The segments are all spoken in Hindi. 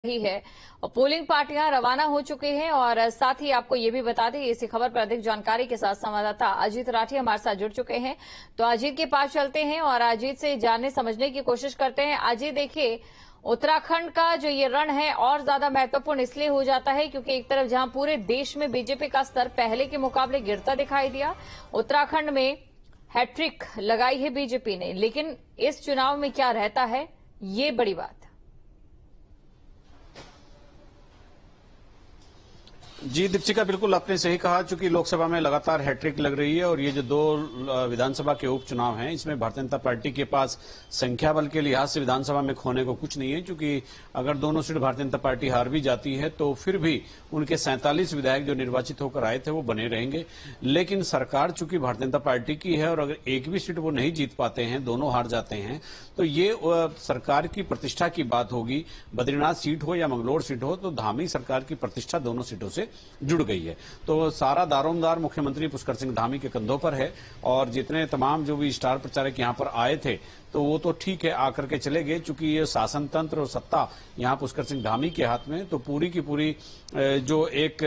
रही है और पोलिंग पार्टियां रवाना हो चुके हैं। और साथ ही आपको ये भी बता दें, इसी खबर पर अधिक जानकारी के साथ संवाददाता अजीत राठी हमारे साथ जुड़ चुके हैं। तो अजीत के पास चलते हैं और अजीत से जानने समझने की कोशिश करते हैं। अजीत, देखिए, उत्तराखंड का जो ये रण है और ज्यादा महत्वपूर्ण इसलिए हो जाता है क्योंकि एक तरफ जहां पूरे देश में बीजेपी का स्तर पहले के मुकाबले गिरता दिखाई दिया, उत्तराखंड में हैट्रिक लगाई है बीजेपी ने, लेकिन इस चुनाव में क्या रहता है, ये बड़ी बात। जी दीपशिका, बिल्कुल आपने सही कहा। चूंकि लोकसभा में लगातार हैट्रिक लग रही है और ये जो दो विधानसभा के उपचुनाव हैं, इसमें भारतीय जनता पार्टी के पास संख्या बल के लिहाज से विधानसभा में खोने को कुछ नहीं है। क्योंकि अगर दोनों सीट भारतीय जनता पार्टी हार भी जाती है तो फिर भी उनके 47 विधायक जो निर्वाचित होकर आए थे वो बने रहेंगे। लेकिन सरकार चूंकि भारतीय जनता पार्टी की है और अगर एक भी सीट वो नहीं जीत पाते हैं, दोनों हार जाते हैं, तो ये सरकार की प्रतिष्ठा की बात होगी। बद्रीनाथ सीट हो या मंगलौर सीट हो, तो धामी सरकार की प्रतिष्ठा दोनों सीटों से जुड़ गई है। तो सारा दारोमदार मुख्यमंत्री पुष्कर सिंह धामी के कंधों पर है। और जितने तमाम जो भी स्टार प्रचारक यहां पर आए थे तो वो तो ठीक है, आकर के चले गए। चूंकि ये शासन तंत्र और सत्ता यहां पुष्कर सिंह धामी के हाथ में, तो पूरी की पूरी जो एक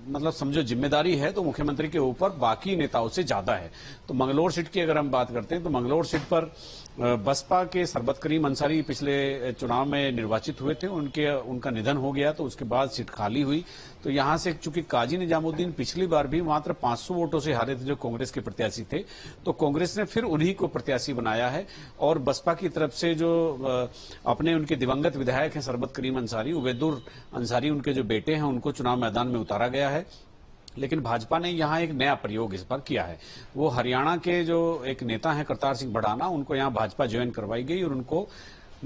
मतलब समझो जिम्मेदारी है तो मुख्यमंत्री के ऊपर बाकी नेताओं से ज्यादा है। तो मंगलौर सीट की अगर हम बात करते हैं तो मंगलौर सीट पर बसपा के सरबत करीम अंसारी पिछले चुनाव में निर्वाचित हुए थे, उनका निधन हो गया, तो उसके बाद सीट खाली हुई। तो यहां से चूंकि काजी निजामुद्दीन पिछली बार भी मात्र 500 वोटों से हारे थे, जो कांग्रेस के प्रत्याशी थे, तो कांग्रेस ने फिर उन्हीं को प्रत्याशी बनाया है। और बसपा की तरफ से जो अपने उनके दिवंगत विधायक हैं सरबत करीम अंसारी, उबैदुर अंसारी उनके जो बेटे हैं, उनको चुनाव मैदान में उतारा गया है। लेकिन भाजपा ने यहां एक नया प्रयोग इस बार किया है। वो हरियाणा के जो एक नेता हैं करतार सिंह भड़ाना, उनको यहां भाजपा ज्वाइन करवाई गई और उनको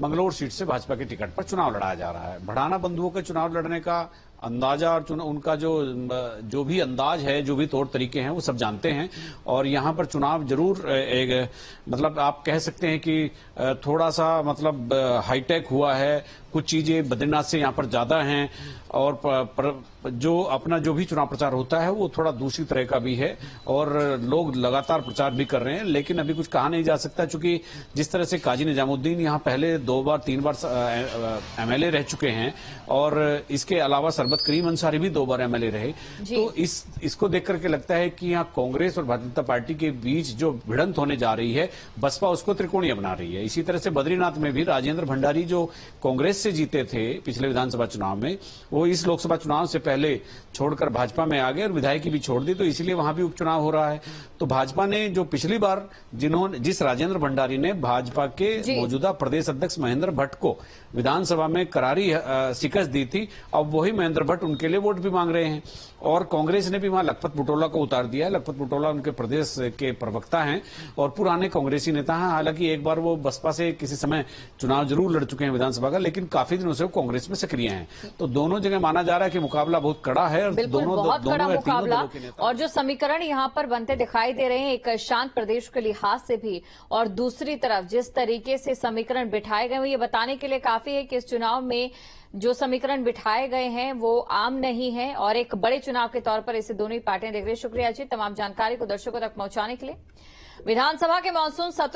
मंगलौर सीट से भाजपा के टिकट पर चुनाव लड़ाया जा रहा है। भड़ाना बंधुओं के चुनाव लड़ने का अंदाजा और उनका जो भी अंदाज है, जो भी तौर तरीके हैं, वो सब जानते हैं। और यहां पर चुनाव जरूर एक मतलब आप कह सकते हैं कि थोड़ा सा मतलब हाईटेक हुआ है। कुछ चीजें बद्रीनाथ से यहां पर ज्यादा हैं और जो अपना जो भी चुनाव प्रचार होता है वो थोड़ा दूसरी तरह का भी है और लोग लगातार प्रचार भी कर रहे हैं। लेकिन अभी कुछ कहा नहीं जा सकता, चूंकि जिस तरह से काजी निजामुद्दीन यहां पहले 2 बार 3 बार एमएलए रह चुके हैं और इसके अलावा सरबत करीम अंसारी भी 2 बार एमएलए रहे, तो इसको देख करके लगता है कि यहाँ कांग्रेस और भारतीय जनता पार्टी के बीच जो भिड़ंत होने जा रही है, बसपा उसको त्रिकोणीय बना रही है। इसी तरह से बद्रीनाथ में भी राजेंद्र भंडारी जो कांग्रेस से जीते थे पिछले विधानसभा चुनाव में, वो इस लोकसभा चुनाव से पहले छोड़कर भाजपा में आ गए और विधायकी भी छोड़ दी, तो इसलिए वहां भी उपचुनाव हो रहा है। तो भाजपा ने जो पिछली बार जिस राजेंद्र भंडारी ने भाजपा के मौजूदा प्रदेश अध्यक्ष महेंद्र भट्ट को विधानसभा में करारी शिकस्त दी थी, अब वही महेंद्र भट्ट उनके लिए वोट भी मांग रहे हैं। और कांग्रेस ने भी वहां लखपत बुटोला को उतार दिया है। लखपत बुटोला उनके प्रदेश के प्रवक्ता हैं और पुराने कांग्रेसी नेता हैं। हालांकि एक बार वो बसपा से किसी समय चुनाव जरूर लड़ चुके हैं विधानसभा का, लेकिन काफी दिनों से वो कांग्रेस में सक्रिय हैं। तो दोनों जगह माना जा रहा है कि मुकाबला बहुत कड़ा है और बहुत कड़ा मुकाबला। और जो समीकरण यहाँ पर बनते दिखाई दे रहे हैं एक शांत प्रदेश के लिहाज से भी, और दूसरी तरफ जिस तरीके से समीकरण बिठाए गए, ये बताने के लिए काफी है कि इस चुनाव में जो समीकरण बिठाए गए हैं वो आम नहीं है और एक बड़े चुनाव के तौर पर इसे दोनों ही पार्टियां देख रही है। शुक्रिया जी तमाम जानकारी को दर्शकों तक पहुंचाने के लिए। विधानसभा के मानसून सत्र